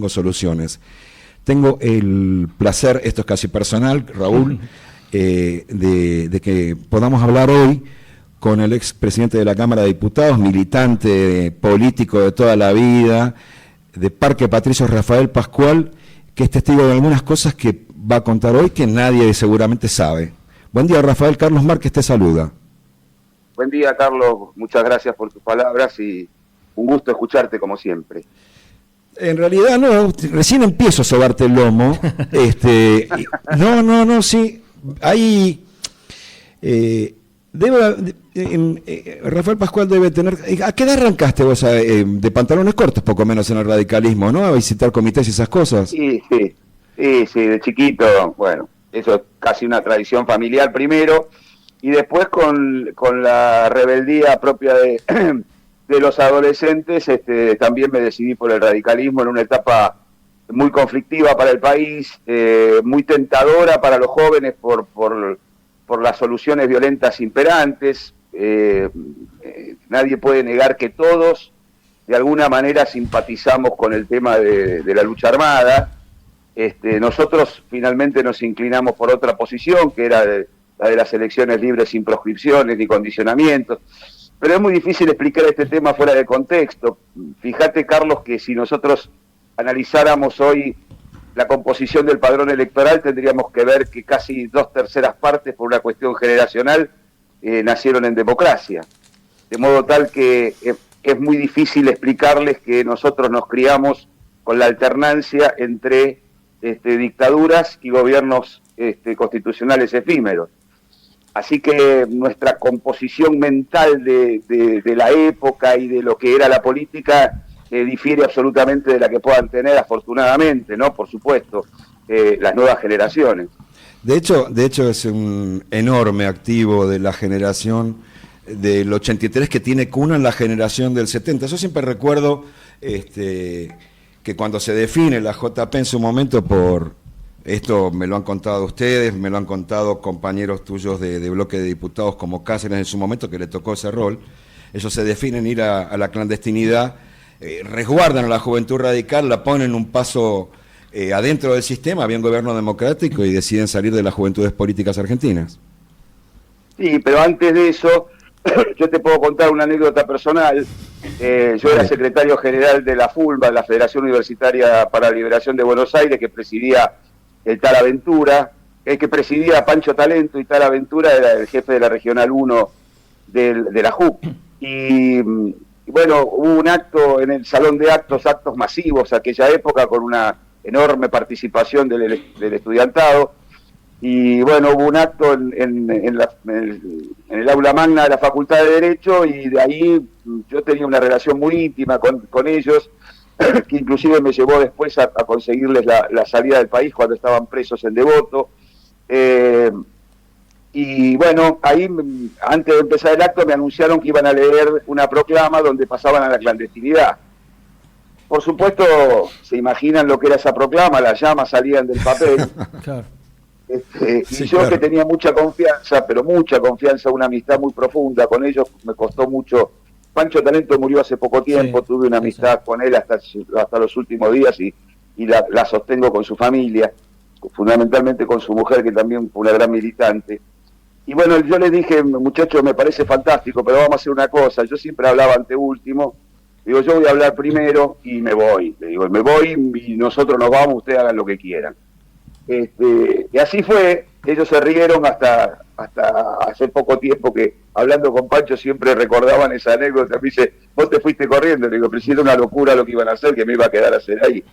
tengo soluciones. Tengo el placer, esto es casi personal, Raúl, de que podamos hablar hoy con el expresidente de la Cámara de Diputados, militante político de toda la vida, de Parque Patricios, Rafael Pascual, que es testigo de algunas cosas que va a contar hoy que nadie seguramente sabe. Buen día, Rafael. Carlos Márquez te saluda. Buen día, Carlos. Muchas gracias por tus palabras y un gusto escucharte como siempre. En realidad no, recién empiezo a sobarte el lomo. Sí. Hay... Rafael Pascual debe tener... ¿A qué edad arrancaste vos de pantalones cortos, poco menos en el radicalismo, ¿no? A visitar comités y esas cosas. Sí, de chiquito, bueno, eso es casi una tradición familiar primero, y después con la rebeldía propia de los adolescentes, también me decidí por el radicalismo en una etapa muy conflictiva para el país, muy tentadora para los jóvenes por las soluciones violentas imperantes. Nadie puede negar que todos de alguna manera simpatizamos con el tema de la lucha armada. Nosotros finalmente nos inclinamos por otra posición, que era la de las elecciones libres sin proscripciones ni condicionamientos, pero es muy difícil explicar este tema fuera de contexto. Fíjate, Carlos, que si nosotros analizáramos hoy la composición del padrón electoral, tendríamos que ver que casi 2/3 partes, por una cuestión generacional, nacieron en democracia. De modo tal que es muy difícil explicarles que nosotros nos criamos con la alternancia entre dictaduras y gobiernos constitucionales efímeros. Así que nuestra composición mental de la época y de lo que era la política difiere absolutamente de la que puedan tener, afortunadamente, ¿no? Por supuesto, las nuevas generaciones. De hecho es un enorme activo de la generación del 83 que tiene cuna en la generación del 70. Yo siempre recuerdo que cuando se define la JP en su momento esto me lo han contado ustedes, me lo han contado compañeros tuyos de bloque de diputados como Cáceres en su momento, que le tocó ese rol. Ellos se definen ir a la clandestinidad, resguardan a la juventud radical, la ponen un paso adentro del sistema, había un gobierno democrático y deciden salir de las juventudes políticas argentinas. Sí, pero antes de eso, yo te puedo contar una anécdota personal. Yo era secretario general de la FULBA, la Federación Universitaria para la Liberación de Buenos Aires, que presidía el tal Aventura, que presidía Pancho Talento, y tal Aventura era el jefe de la Regional 1 de la JUP. Y bueno, hubo un acto en el salón de actos masivos aquella época, con una enorme participación del estudiantado, y bueno, hubo un acto en el aula magna de la Facultad de Derecho, y de ahí yo tenía una relación muy íntima con ellos, que inclusive me llevó después a conseguirles la salida del país cuando estaban presos en Devoto. Y bueno, ahí antes de empezar el acto me anunciaron que iban a leer una proclama donde pasaban a la clandestinidad. Por supuesto, se imaginan lo que era esa proclama, las llamas salían del papel. Claro. Y yo, que tenía mucha confianza, pero mucha confianza, una amistad muy profunda con ellos, me costó mucho. Pancho Talento murió hace poco tiempo, tuve una amistad con él hasta los últimos días y la sostengo con su familia, fundamentalmente con su mujer, que también fue una gran militante. Y bueno, yo les dije, muchachos, me parece fantástico, pero vamos a hacer una cosa. Yo siempre hablaba anteúltimo. Digo, yo voy a hablar primero y me voy. Le digo, me voy y nosotros nos vamos, ustedes hagan lo que quieran. Y así fue. Ellos se rieron hasta hace poco tiempo, que hablando con Pancho siempre recordaban esa anécdota. Me dice, vos te fuiste corriendo. Le digo, pero si era una locura lo que iban a hacer, que me iba a quedar a hacer ahí.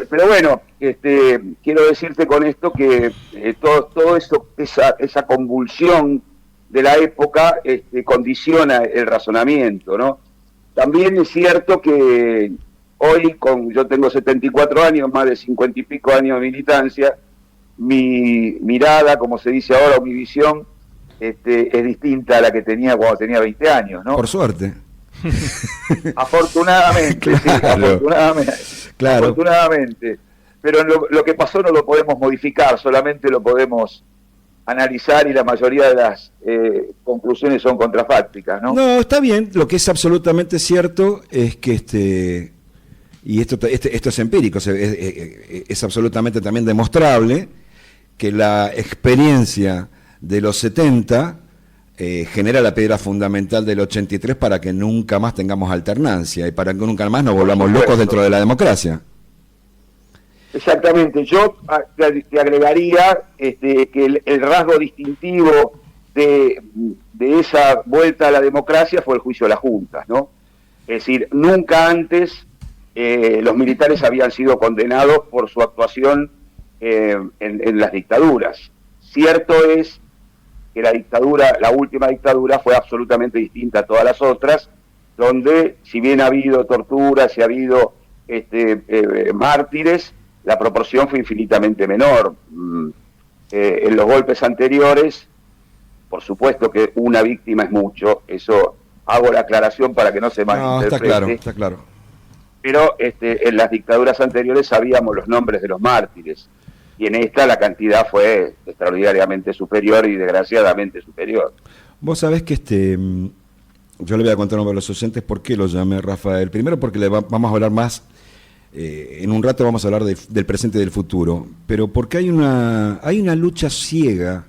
Pero bueno, quiero decirte con esto que todo eso, esa convulsión de la época condiciona el razonamiento, ¿no? También es cierto que hoy, yo tengo 74 años, más de 50 y pico años de militancia, mi mirada, como se dice ahora, o mi visión, es distinta a la que tenía cuando tenía 20 años, ¿no? Por suerte. Afortunadamente, claro. Sí, afortunadamente. Claro. Afortunadamente. Pero lo que pasó no lo podemos modificar, solamente lo podemos analizar, y la mayoría de las conclusiones son contrafácticas, ¿no? No, está bien. Lo que es absolutamente cierto es que y esto es empírico, es absolutamente también demostrable que la experiencia de los 70 genera la piedra fundamental del 83 para que nunca más tengamos alternancia y para que nunca más nos volvamos locos dentro de la democracia. Exactamente, yo te agregaría que el rasgo distintivo de esa vuelta a la democracia fue el juicio de las juntas, ¿no? Es decir, nunca antes los militares habían sido condenados por su actuación en las dictaduras. Cierto es que la última dictadura fue absolutamente distinta a todas las otras, donde si bien ha habido torturas y ha habido mártires, la proporción fue infinitamente menor. En los golpes anteriores, por supuesto que una víctima es mucho, eso hago la aclaración para que no se malinterprete. No, está claro. Pero en las dictaduras anteriores sabíamos los nombres de los mártires, y en esta la cantidad fue extraordinariamente superior y desgraciadamente superior. Vos sabés que yo le voy a contar a los oyentes por qué lo llamé Rafael. Primero porque vamos a hablar más, en un rato vamos a hablar del presente y del futuro, pero porque hay una lucha ciega,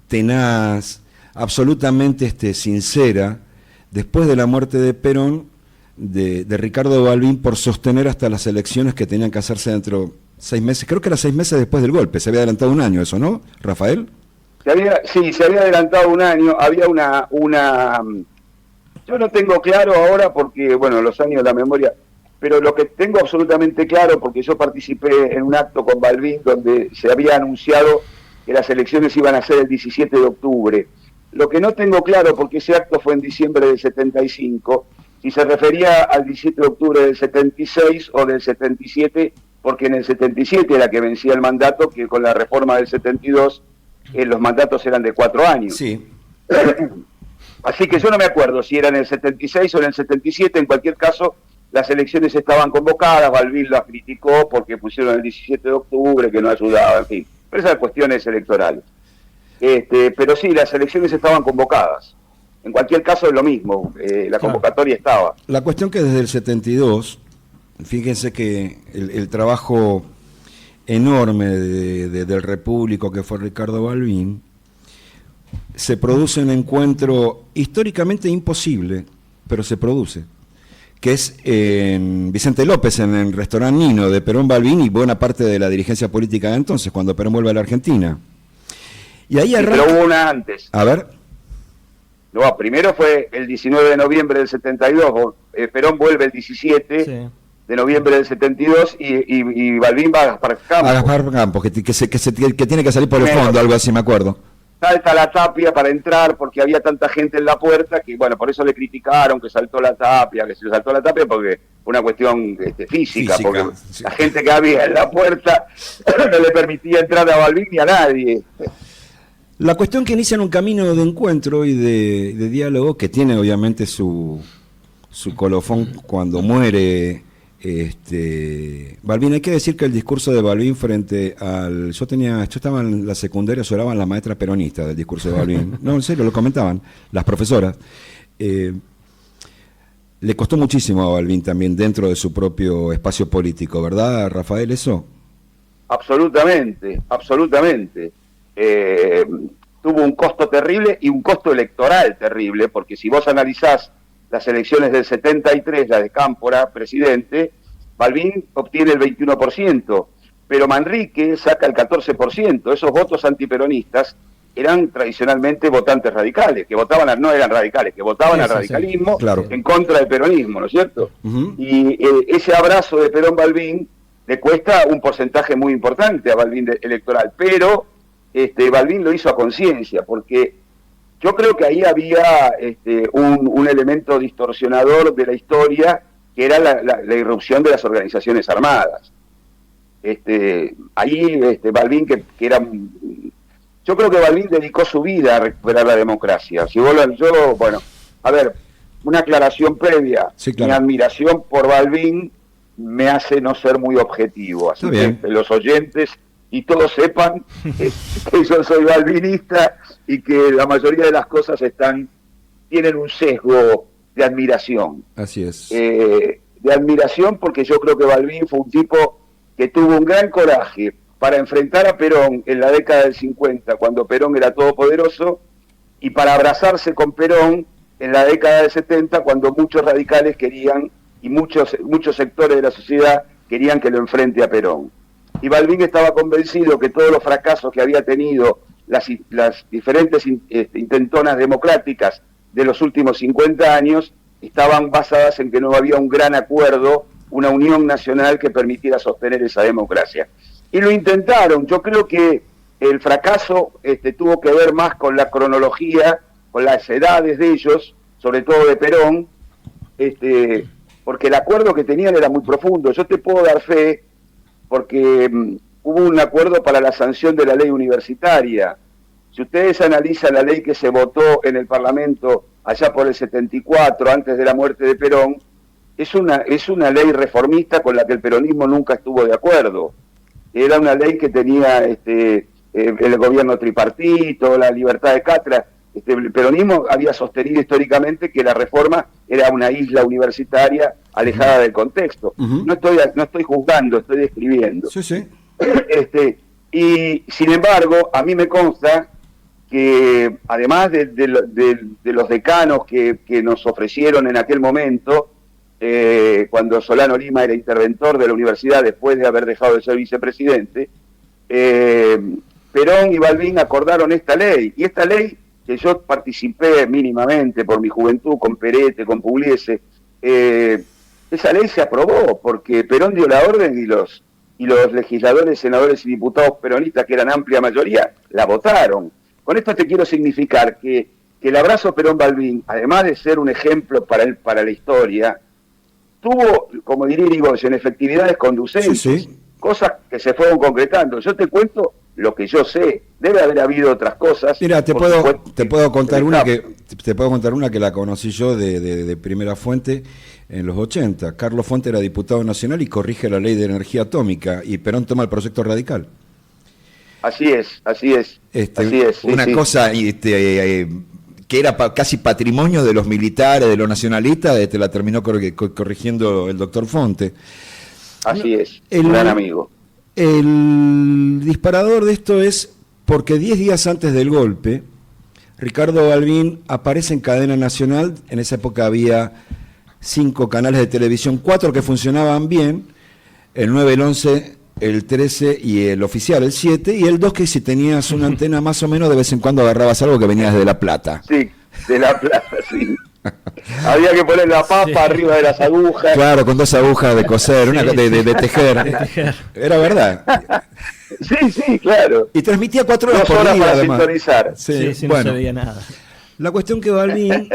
tenaz, absolutamente sincera, después de la muerte de Perón, de Ricardo Balbín, por sostener hasta las elecciones que tenían que hacerse dentro de 6 meses, creo que era 6 meses después del golpe, se había adelantado un año eso, ¿no, Rafael? Sí, se había adelantado un año, había una yo no tengo claro ahora porque, bueno, los años de la memoria, pero lo que tengo absolutamente claro, porque yo participé en un acto con Balbín donde se había anunciado que las elecciones iban a ser el 17 de octubre. Lo que no tengo claro, porque ese acto fue en diciembre del 75, si se refería al 17 de octubre del 76 o del 77, porque en el 77 era que vencía el mandato, que con la reforma del 72 los mandatos eran de 4 años. Sí. Así que yo no me acuerdo si era en el 76 o en el 77, en cualquier caso las elecciones estaban convocadas, Balbín las criticó porque pusieron el 17 de octubre, que no ayudaba, en fin, pero esas cuestiones electorales. Pero sí, las elecciones estaban convocadas. En cualquier caso es lo mismo, la convocatoria estaba. La cuestión que desde el 72, fíjense que el trabajo enorme del repúblico que fue Ricardo Balbín, se produce un encuentro históricamente imposible, pero se produce, que es en Vicente López, en el restaurante Nino de Perón, Balbín y buena parte de la dirigencia política de entonces, cuando Perón vuelve a la Argentina. Y ahí arranca... Pero hubo una antes. A ver. No, primero fue el 19 de noviembre del 72, Perón vuelve el 17 de noviembre del 72 y Balbín va a Gaspar Campos. A Gaspar Campos, que tiene que salir por el fondo, algo así me acuerdo. Salta la tapia para entrar porque había tanta gente en la puerta que, bueno, por eso le criticaron que saltó la tapia, que se saltó la tapia porque fue una cuestión física, porque sí. La gente que había en la puerta no le permitía entrar a Balbín ni a nadie. La cuestión que inicia un camino de encuentro y de diálogo que tiene obviamente su colofón cuando muere Balbín. Hay que decir que el discurso de Balbín frente al... Yo estaba en la secundaria, lloraban las maestras peronistas del discurso de Balbín. No, en serio, lo comentaban las profesoras. Le costó muchísimo a Balbín también dentro de su propio espacio político, ¿verdad, Rafael, eso? Absolutamente, absolutamente. Tuvo un costo terrible y un costo electoral terrible, porque si vos analizás las elecciones del 73, la de Cámpora, presidente, Balbín obtiene el 21%, pero Manrique saca el 14%. Esos votos antiperonistas eran tradicionalmente votantes radicales, que votaban, no eran radicales, que votaban al radicalismo en contra del peronismo, ¿no es cierto? Uh-huh. Y ese abrazo de Perón-Balbín le cuesta un porcentaje muy importante a Balbín electoral, pero Balbín lo hizo a conciencia, porque yo creo que ahí había un elemento distorsionador de la historia, que era la irrupción de las organizaciones armadas. Ahí Balbín, que era... Yo creo que Balbín dedicó su vida a recuperar la democracia. Bueno, a ver, una aclaración previa. Sí, claro. Mi admiración por Balbín me hace no ser muy objetivo. Así que los oyentes y todos sepan que yo soy balbinista y que la mayoría de las cosas tienen un sesgo de admiración. Así es. de admiración, porque yo creo que Balbín fue un tipo que tuvo un gran coraje para enfrentar a Perón en la década del 50, cuando Perón era todopoderoso, y para abrazarse con Perón en la década del 70, cuando muchos radicales querían, y muchos sectores de la sociedad querían que lo enfrente a Perón. Y Balbín estaba convencido que todos los fracasos que había tenido las diferentes intentonas democráticas de los últimos 50 años estaban basadas en que no había un gran acuerdo, una unión nacional que permitiera sostener esa democracia. Y lo intentaron. Yo creo que el fracaso tuvo que ver más con la cronología, con las edades de ellos, sobre todo de Perón, porque el acuerdo que tenían era muy profundo. Yo te puedo dar fe, porque hubo un acuerdo para la sanción de la ley universitaria. Si ustedes analizan la ley que se votó en el Parlamento allá por el 74, antes de la muerte de Perón, es una ley reformista con la que el peronismo nunca estuvo de acuerdo. Era una ley que tenía el gobierno tripartito, la libertad de cátedra. El peronismo había sostenido históricamente que la reforma era una isla universitaria alejada del contexto. No estoy juzgando, estoy describiendo. Sí, sí. Y sin embargo, a mí me consta que además de los decanos que nos ofrecieron en aquel momento, cuando Solano Lima era interventor de la universidad después de haber dejado de ser vicepresidente, Perón y Balbín acordaron esta ley, y esta ley, que yo participé mínimamente por mi juventud, con Perete, con Pugliese, esa ley se aprobó, porque Perón dio la orden y los legisladores, senadores y diputados peronistas, que eran amplia mayoría, la votaron. Con esto te quiero significar que el abrazo Perón-Balbín, además de ser un ejemplo para la historia, tuvo, como diría Irigoyen, efectividades conducentes, sí. Cosas que se fueron concretando. Yo te cuento lo que yo sé, debe haber habido otras cosas. Mira, te puedo contar una que la conocí yo de primera fuente en los 80. Carlos Fuente era diputado nacional y corrige la ley de energía atómica, y Perón toma el proyecto radical. Así es. Así es. Una cosa que era casi patrimonio de los militares, de los nacionalistas, la terminó corrigiendo el doctor Fonte. Así es, un gran amigo. El disparador de esto es porque 10 días antes del golpe, Ricardo Balbín aparece en cadena nacional. En esa época había 5 canales de televisión, 4 que funcionaban bien, el 9, el 11, el 13 y el oficial, el 7, y el 2 que si tenías una antena más o menos de vez en cuando agarrabas algo que venía desde La Plata. Sí, de La Plata, sí. Había que poner la papa arriba de las agujas. Claro, con 2 agujas de coser, una de tejer. Era verdad. Sí, claro. Y transmitía 4 horas por día, para además. Sintonizar. Sí, bueno, no se veía nada. La cuestión que Balbín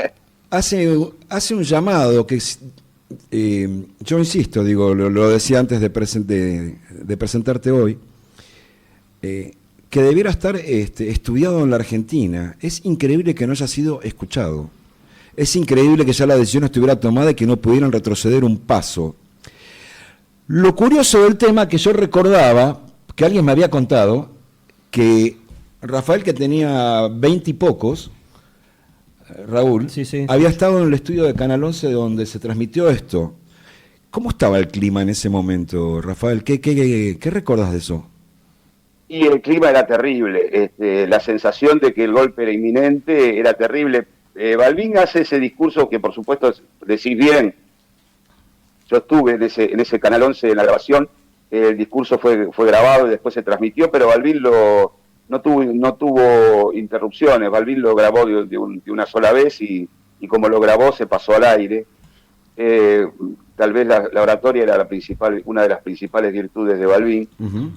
hace un llamado que yo insisto, lo decía antes de presentarte hoy, que debiera estar estudiado en la Argentina. Es increíble que no haya sido escuchado. Es increíble que ya la decisión estuviera tomada y que no pudieran retroceder un paso. Lo curioso del tema, que yo recordaba, que alguien me había contado, que Rafael, que tenía 20 y pocos, Raúl, sí. Había estado en el estudio de Canal 11 donde se transmitió esto. ¿Cómo estaba el clima en ese momento, Rafael? ¿Qué recordás de eso? Y el clima era terrible. La sensación de que el golpe era inminente era terrible. Balbín hace ese discurso que, por supuesto, decís bien. Yo estuve en ese Canal 11 en la grabación. El discurso fue grabado y después se transmitió, pero Balbín no tuvo interrupciones. Balbín lo grabó de una sola vez y como lo grabó se pasó al aire. Tal vez la oratoria era una de las principales virtudes de Balbín. Uh-huh.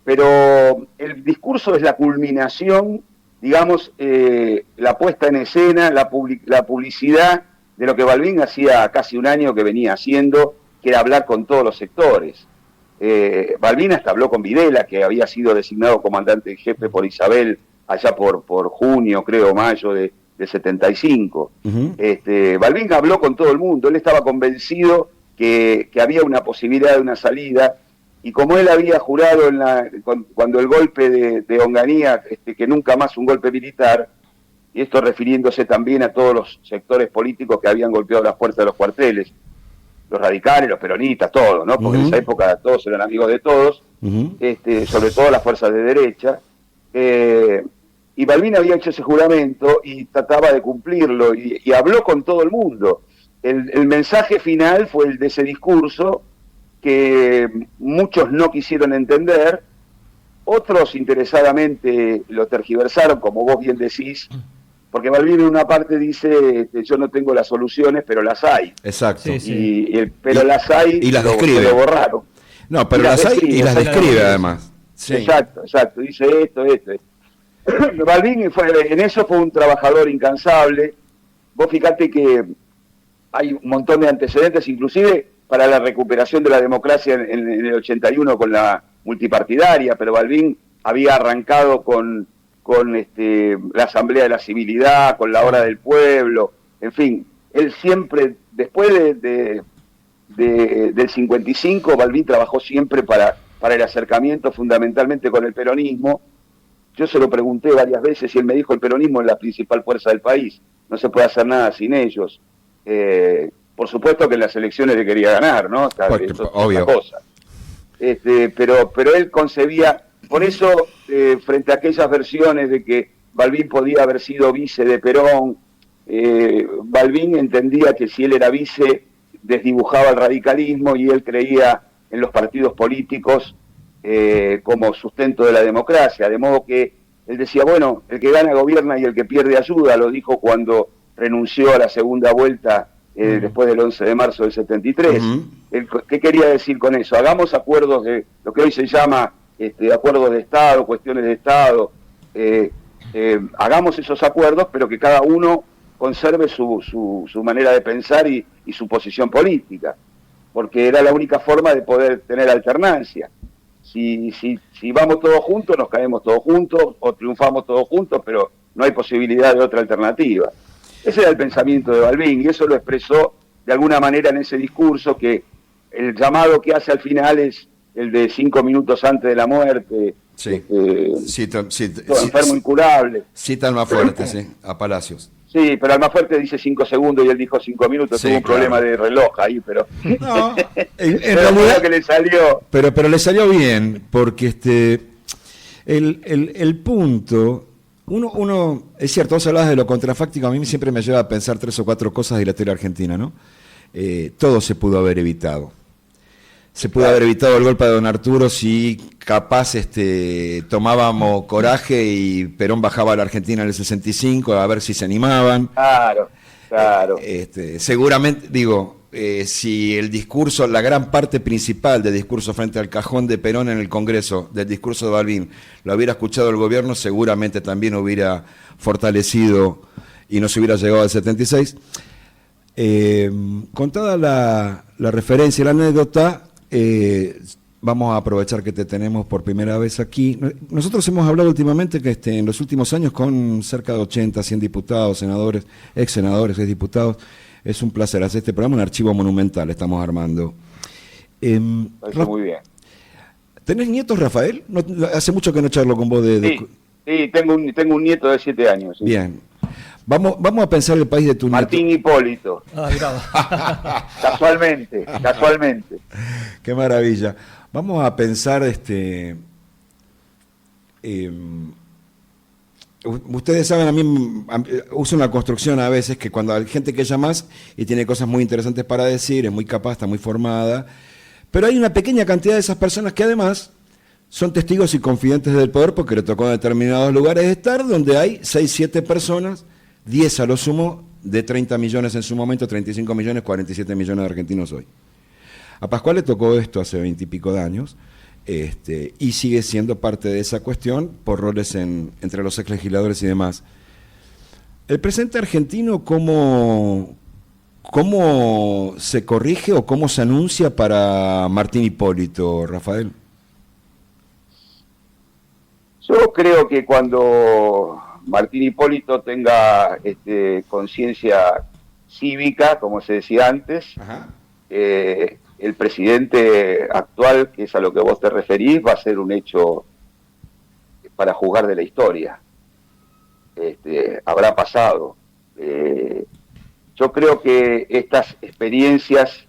Pero el discurso es la culminación, digamos, la puesta en escena, la publicidad de lo que Balbín hacía casi un año que venía haciendo, que era hablar con todos los sectores. Balbín hasta habló con Videla, que había sido designado comandante en jefe por Isabel allá por junio, creo, mayo de 75. Uh-huh. Balbín habló con todo el mundo. Él estaba convencido que había una posibilidad de una salida, y como él había jurado cuando el golpe de Onganía, que nunca más un golpe militar, y esto refiriéndose también a todos los sectores políticos que habían golpeado las puertas de los cuarteles, los radicales, los peronistas, todos, ¿no? Porque en esa época todos eran amigos de todos, sobre todo las fuerzas de derecha. Y Balbín había hecho ese juramento y trataba de cumplirlo y habló con todo el mundo. El mensaje final fue el de ese discurso que muchos no quisieron entender, otros interesadamente lo tergiversaron, como vos bien decís, porque Balbín en una parte dice, yo no tengo las soluciones, pero las hay. Exacto. Sí. Pero las hay y las describe. Lo borraron. No, pero las hay y las describe además. Sí. Exacto. Dice esto. Balbín en eso fue un trabajador incansable. Vos fíjate que hay un montón de antecedentes, inclusive para la recuperación de la democracia en el 81 con la multipartidaria, pero Balbín había arrancado con la Asamblea de la Civilidad, con la Hora del Pueblo, en fin, él siempre, después del 55, Balbín trabajó siempre para el acercamiento fundamentalmente con el peronismo. Yo se lo pregunté varias veces y él me dijo, el peronismo es la principal fuerza del país, no se puede hacer nada sin ellos. Por supuesto que en las elecciones le quería ganar, ¿no? Eso obvio. Es otra cosa. Pero él concebía, por eso, frente a aquellas versiones de que Balbín podía haber sido vice de Perón, Balbín entendía que si él era vice, desdibujaba el radicalismo y él creía en los partidos políticos como sustento de la democracia, de modo que él decía, bueno, el que gana gobierna y el que pierde ayuda, lo dijo cuando renunció a la segunda vuelta después del 11 de marzo del 73. ¿Qué quería decir con eso? Hagamos acuerdos de lo que hoy se llama acuerdos de Estado, cuestiones de Estado, hagamos esos acuerdos, pero que cada uno conserve su manera de pensar y su posición política, porque era la única forma de poder tener alternancia. Si vamos todos juntos, nos caemos todos juntos, o triunfamos todos juntos, pero no hay posibilidad de otra alternativa. Ese era el pensamiento de Balbín, y eso lo expresó de alguna manera en ese discurso, que el llamado que hace al final es el de 5 minutos antes de la muerte, enfermo incurable. Cita al más fuerte, sí, a Palacios. Sí, pero al más fuerte dice 5 segundos y él dijo 5 minutos, tuvo un problema de reloj ahí, pero... No, en realidad que le salió... Pero le salió bien, porque el punto... Uno, es cierto, vos hablabas de lo contrafáctico, a mí siempre me lleva a pensar 3 o 4 cosas de la historia argentina, ¿no? Todo se pudo haber evitado. Se pudo haber evitado el golpe de don Arturo si capaz tomábamos coraje y Perón bajaba a la Argentina en el 65 a ver si se animaban. Claro. Seguramente, si el discurso, la gran parte principal del discurso frente al cajón de Perón en el Congreso, del discurso de Balbín, lo hubiera escuchado el gobierno, seguramente también hubiera fortalecido y no se hubiera llegado al 76. Contada la referencia y la anécdota, vamos a aprovechar que te tenemos por primera vez aquí. Nosotros hemos hablado últimamente que en los últimos años con cerca de 80, 100 diputados, senadores, ex senadores, ex diputados. Es un placer hacer este programa, un archivo monumental estamos armando. Muy bien. ¿Tenés nietos, Rafael? No, hace mucho que no charlo con vos Sí, tengo un nieto de 7 años. Sí. Bien. Vamos a pensar el país de tu Martín nieto. Hipólito. Casualmente. Qué maravilla. Vamos a pensar ustedes saben, a mí uso una construcción a veces que cuando hay gente que llamás y tiene cosas muy interesantes para decir, es muy capaz, está muy formada, pero hay una pequeña cantidad de esas personas que además son testigos y confidentes del poder porque le tocó en determinados lugares estar donde hay 6, 7 personas, 10 a lo sumo, de 30 millones en su momento, 35 millones, 47 millones de argentinos hoy. A Pascual le tocó esto hace 20 y pico de años. Y sigue siendo parte de esa cuestión por roles entre los ex legisladores y demás. El presente argentino, ¿cómo se corrige o cómo se anuncia para Martín Hipólito, Rafael? Yo creo que cuando Martín Hipólito tenga conciencia cívica, como se decía antes, el presidente actual, que es a lo que vos te referís, va a ser un hecho para juzgar de la historia. Habrá pasado. Yo creo que estas experiencias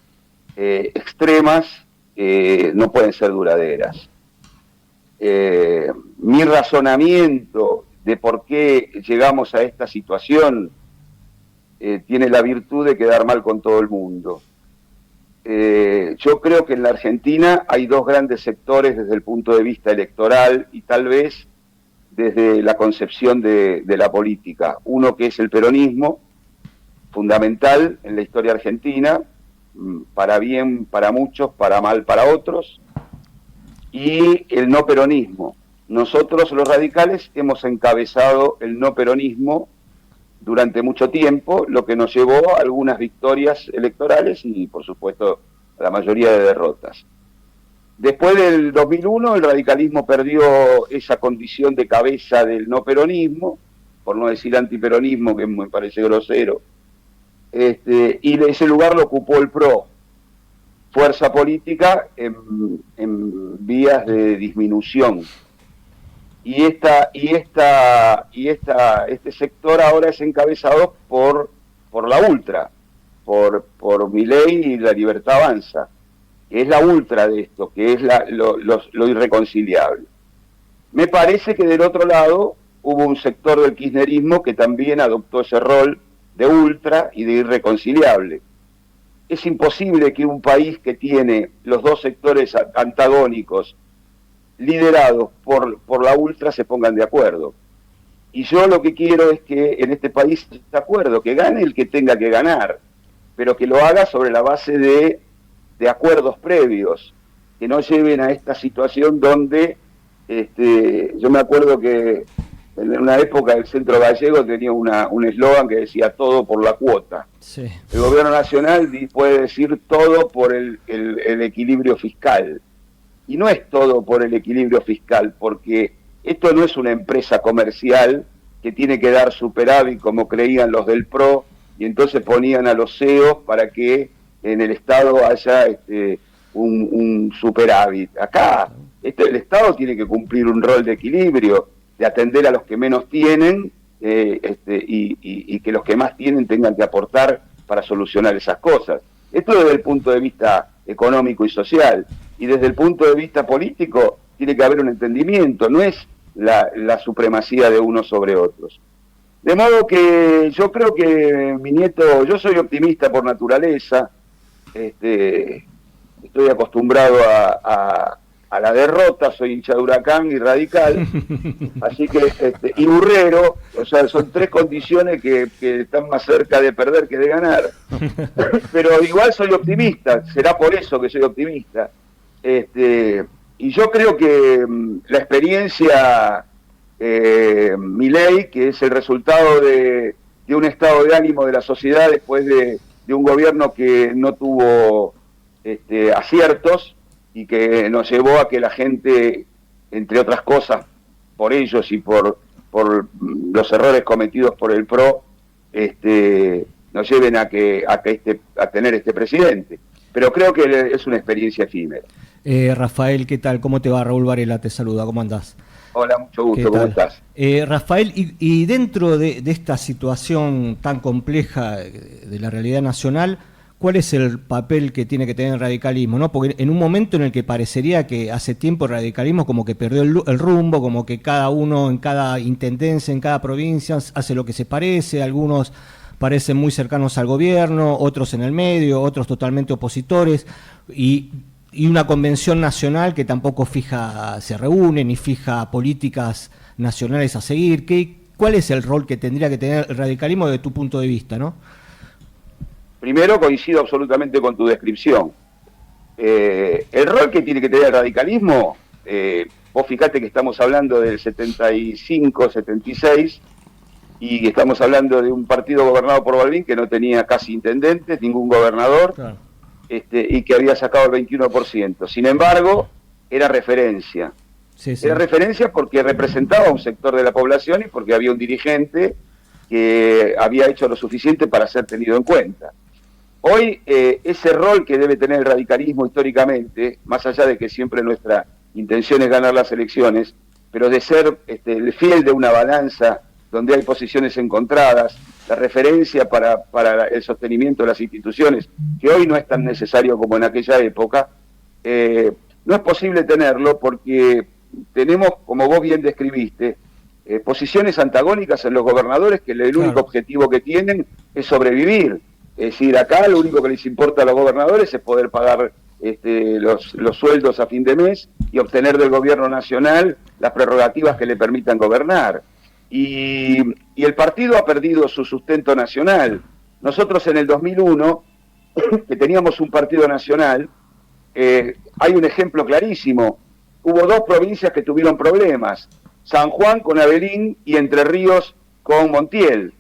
extremas no pueden ser duraderas. Mi razonamiento de por qué llegamos a esta situación tiene la virtud de quedar mal con todo el mundo. Yo creo que en la Argentina hay dos grandes sectores desde el punto de vista electoral y tal vez desde la concepción de la política. Uno que es el peronismo, fundamental en la historia argentina, para bien para muchos, para mal para otros, y el no peronismo. Nosotros los radicales hemos encabezado el no peronismo durante mucho tiempo, lo que nos llevó a algunas victorias electorales y, por supuesto, a la mayoría de derrotas. Después del 2001, el radicalismo perdió esa condición de cabeza del no peronismo, por no decir antiperonismo, que me parece grosero, y ese lugar lo ocupó el PRO, fuerza política en vías de disminución. Este sector ahora es encabezado por la ultra, por Milei y La Libertad Avanza, que es la ultra de esto, que es lo irreconciliable. Me parece que del otro lado hubo un sector del kirchnerismo que también adoptó ese rol de ultra y de irreconciliable. Es imposible que un país que tiene los dos sectores antagónicos liderados por la ultra se pongan de acuerdo. Y yo lo que quiero es que en este país esté de acuerdo, que gane el que tenga que ganar, pero que lo haga sobre la base de acuerdos previos, que no lleven a esta situación donde, yo me acuerdo que en una época el Centro Gallego tenía un eslogan que decía todo por la cuota. Sí. El gobierno nacional puede decir todo por el equilibrio fiscal. Y no es todo por el equilibrio fiscal, porque esto no es una empresa comercial que tiene que dar superávit como creían los del PRO, y entonces ponían a los CEOs para que en el Estado haya un superávit. Acá el Estado tiene que cumplir un rol de equilibrio, de atender a los que menos tienen y que los que más tienen tengan que aportar para solucionar esas cosas. Esto desde el punto de vista económico y social. Y desde el punto de vista político tiene que haber un entendimiento, no es la supremacía de unos sobre otros. De modo que yo creo que mi nieto, yo soy optimista por naturaleza, estoy acostumbrado a la derrota, soy hincha de Huracán y radical, así que, y burrero, o sea, son tres condiciones que están más cerca de perder que de ganar, pero igual soy optimista, será por eso que soy optimista. Y yo creo que la experiencia Milei, que es el resultado de un estado de ánimo de la sociedad después de un gobierno que no tuvo aciertos y que nos llevó a que la gente, entre otras cosas, por ellos y por los errores cometidos por el PRO, nos lleven a tener este presidente. Pero creo que es una experiencia efímera. Rafael, ¿qué tal? ¿Cómo te va? Raúl Varela te saluda, ¿cómo andás? Hola, mucho gusto, ¿cómo estás? Rafael, y dentro de esta situación tan compleja de la realidad nacional, ¿cuál es el papel que tiene que tener el radicalismo? ¿No? Porque en un momento en el que parecería que hace tiempo el radicalismo como que perdió el rumbo, como que cada uno en cada intendencia, en cada provincia hace lo que se parece, algunos parecen muy cercanos al gobierno, otros en el medio, otros totalmente opositores, y una convención nacional que tampoco se reúne ni fija políticas nacionales a seguir. ¿Cuál es el rol que tendría que tener el radicalismo desde tu punto de vista, no? Primero, coincido absolutamente con tu descripción. El rol que tiene que tener el radicalismo, vos fijate que estamos hablando del 75, 76, y estamos hablando de un partido gobernado por Balbín que no tenía casi intendentes, ningún gobernador, claro. Y que había sacado el 21%. Sin embargo, era referencia. Sí. Era referencia porque representaba a un sector de la población y porque había un dirigente que había hecho lo suficiente para ser tenido en cuenta. Hoy, ese rol que debe tener el radicalismo históricamente, más allá de que siempre nuestra intención es ganar las elecciones, pero de ser el fiel de una balanza donde hay posiciones encontradas, la referencia para el sostenimiento de las instituciones, que hoy no es tan necesario como en aquella época, no es posible tenerlo porque tenemos, como vos bien describiste, posiciones antagónicas en los gobernadores que el único objetivo que tienen es sobrevivir. Es decir, acá lo único que les importa a los gobernadores es poder pagar los sueldos a fin de mes y obtener del gobierno nacional las prerrogativas que le permitan gobernar. Y el partido ha perdido su sustento nacional. Nosotros en el 2001, que teníamos un partido nacional, hay un ejemplo clarísimo. Hubo 2 provincias que tuvieron problemas: San Juan con Avelín y Entre Ríos con Montiel.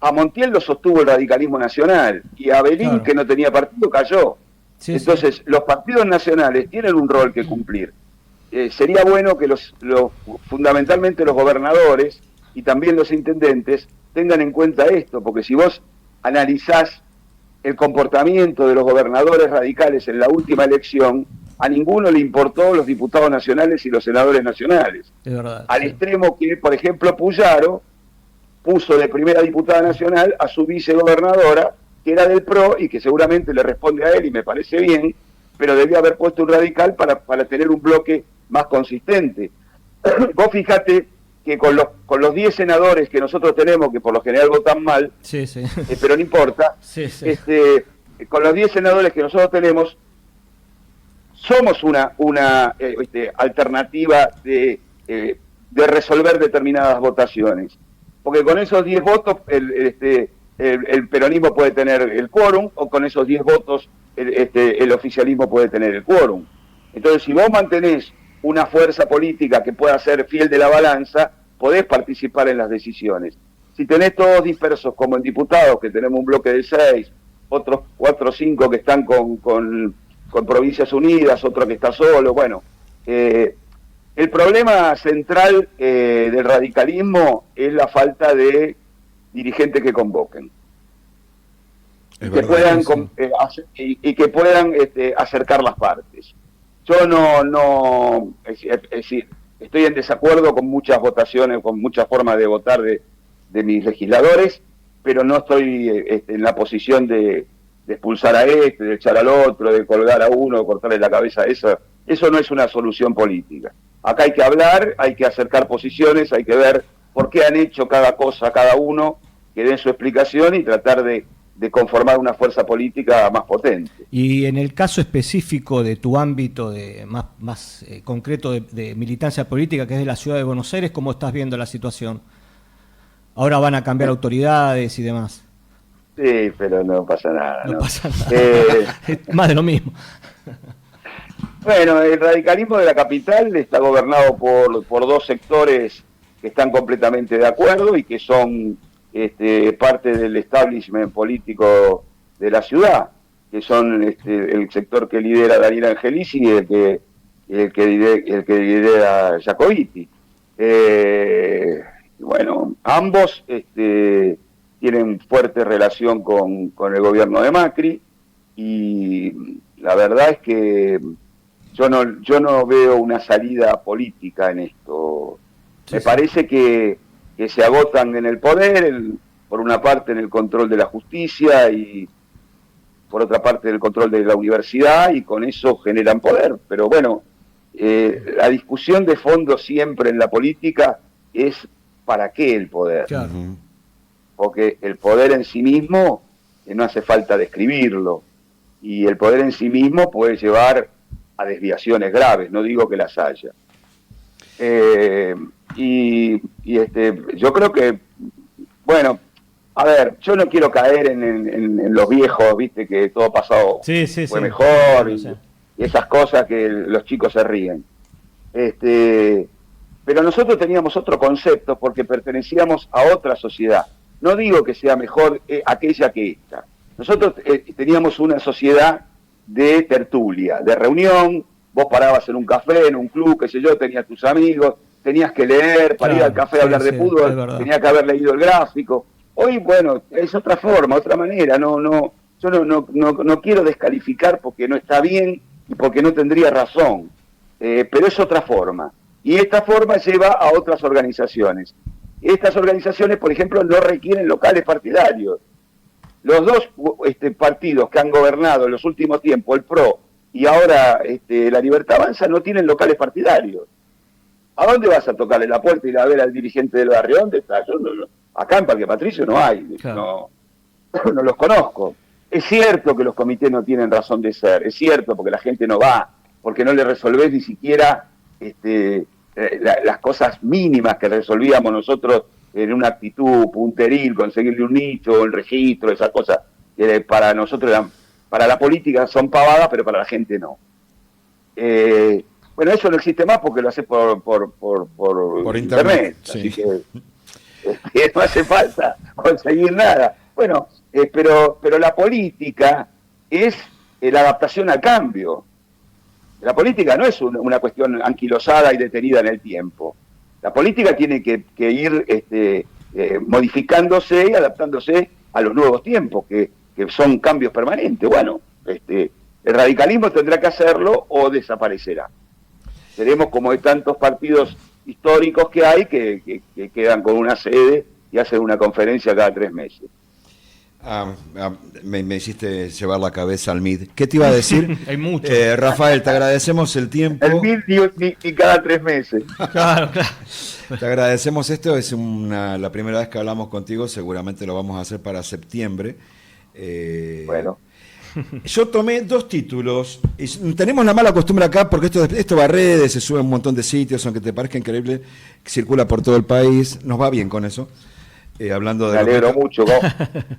A Montiel lo sostuvo el radicalismo nacional y a Avelín, que no tenía partido, cayó. Entonces, los partidos nacionales tienen un rol que cumplir. Sería bueno que fundamentalmente los gobernadores y también los intendentes tengan en cuenta esto, porque si vos analizás el comportamiento de los gobernadores radicales en la última elección, a ninguno le importó los diputados nacionales y los senadores nacionales. Es verdad, al extremo que, por ejemplo, Puyaro puso de primera diputada nacional a su vicegobernadora, que era del PRO y que seguramente le responde a él, y me parece bien, pero debía haber puesto un radical para tener un bloque más consistente. Vos fijate que con los 10 senadores que nosotros tenemos, que por lo general votan mal, pero no importa, con los 10 senadores que nosotros tenemos, somos una alternativa de resolver determinadas votaciones. Porque con esos 10 votos el peronismo puede tener el quórum, o con esos 10 votos el oficialismo puede tener el quórum. Entonces, si vos mantenés una fuerza política que pueda ser fiel de la balanza, podés participar en las decisiones. Si tenés todos dispersos, como en diputados, que tenemos un bloque de 6, otros 4 o 5 que están con Provincias Unidas, otro que está solo, bueno... el problema central del radicalismo es la falta de dirigentes que convoquen y que puedan acercar las partes. Yo es decir, estoy en desacuerdo con muchas votaciones, con muchas formas de votar de mis legisladores, pero no estoy en la posición de expulsar a de echar al otro, de colgar a uno, de cortarle la cabeza. Eso no es una solución política. Acá hay que hablar, hay que acercar posiciones, hay que ver por qué han hecho cada cosa cada uno, que den su explicación y tratar de conformar una fuerza política más potente. Y en el caso específico de tu ámbito más concreto de militancia política, que es de la ciudad de Buenos Aires, ¿cómo estás viendo la situación? Ahora van a cambiar autoridades y demás. Sí, pero no pasa nada. No pasa nada. Más de lo mismo. Bueno, el radicalismo de la capital está gobernado por 2 sectores que están completamente de acuerdo y que son parte del establishment político de la ciudad, que son el sector que lidera Daniel Angelici y el que lidera Jacobiti. Bueno, ambos tienen fuerte relación con el gobierno de Macri, y la verdad es que yo no veo una salida política en esto. Me parece que se agotan en el poder, por una parte en el control de la justicia y por otra parte en el control de la universidad, y con eso generan poder. Pero bueno, la discusión de fondo siempre en la política es ¿para qué el poder? Claro. Porque el poder en sí mismo no hace falta describirlo, y el poder en sí mismo puede llevar a desviaciones graves, no digo que las haya. Yo creo que, bueno, a ver, yo no quiero caer en los viejos, viste, que todo pasado fue mejor, y esas cosas que los chicos se ríen. Pero nosotros teníamos otro concepto porque pertenecíamos a otra sociedad. No digo que sea mejor aquella que esta. Nosotros teníamos una sociedad de tertulia, de reunión. Vos parabas en un café, en un club, qué sé yo, tenías tus amigos, tenías que leer, para ir al café a hablar de fútbol, tenías que haber leído el gráfico. Hoy, bueno, es otra forma, otra manera. Yo no quiero descalificar porque no está bien y porque no tendría razón, pero es otra forma. Y esta forma lleva a otras organizaciones. estas organizaciones, por ejemplo, no requieren locales partidarios. Los dos partidos que han gobernado en los últimos tiempos, el PRO y ahora la Libertad Avanza, no tienen locales partidarios. ¿A dónde vas a tocarle la puerta y ir a ver al dirigente del barrio? ¿Dónde está? Acá en Parque Patricio no hay, claro. no los conozco. Es cierto que los comités no tienen razón de ser, es cierto, porque la gente no va, porque no le resolvés ni siquiera las cosas mínimas que resolvíamos nosotros en una actitud punteril, conseguirle un nicho, el registro, esas cosas que para nosotros para la política son pavadas, pero para la gente no. Bueno, eso no existe más porque lo hace por internet. Sí. Así que no hace falta conseguir nada. Bueno, pero la política es la adaptación al cambio. La política no es una cuestión anquilosada y detenida en el tiempo. La política tiene que ir modificándose y adaptándose a los nuevos tiempos, que son cambios permanentes. Bueno, el radicalismo tendrá que hacerlo o desaparecerá. Seremos como de tantos partidos históricos que hay que quedan con una sede y hacen una conferencia cada 3 meses. Me hiciste llevar la cabeza al MID. ¿Qué te iba a decir? Hay mucho. Rafael, te agradecemos el tiempo. El MID ni cada 3 meses. Claro. Te agradecemos esto. Es la primera vez que hablamos contigo. Seguramente lo vamos a hacer para septiembre. Bueno. Yo tomé 2 títulos. Y tenemos la mala costumbre acá, porque esto va a redes, se sube a un montón de sitios, aunque te parezca increíble, circula por todo el país. Nos va bien con eso. Hablando de me alegro mucho.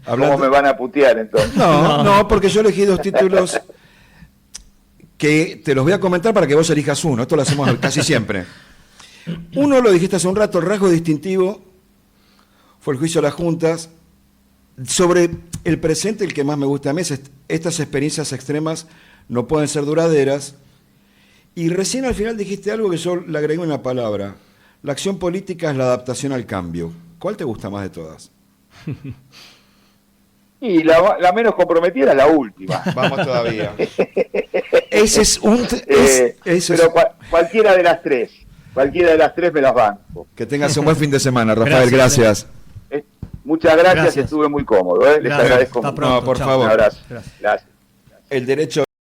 ¿Cómo me van a putear entonces? No, porque yo elegí 2 títulos que te los voy a comentar para que vos elijas uno. Esto lo hacemos casi siempre. Uno lo dijiste hace un rato, el rasgo distintivo fue el juicio de las juntas. Sobre el presente, el que más me gusta a mí es estas experiencias extremas no pueden ser duraderas. Y recién al final dijiste algo que yo le agregué una palabra. La acción política es la adaptación al cambio. ¿Cuál te gusta más de todas? Y la menos comprometida es la última. Vamos todavía. Ese es un... cualquiera de las 3. Cualquiera de las 3 me las banco. Que tengas un buen fin de semana, Rafael. Gracias. Muchas gracias. Estuve muy cómodo. Les agradezco mucho. No, por favor. Un abrazo. Gracias. El derecho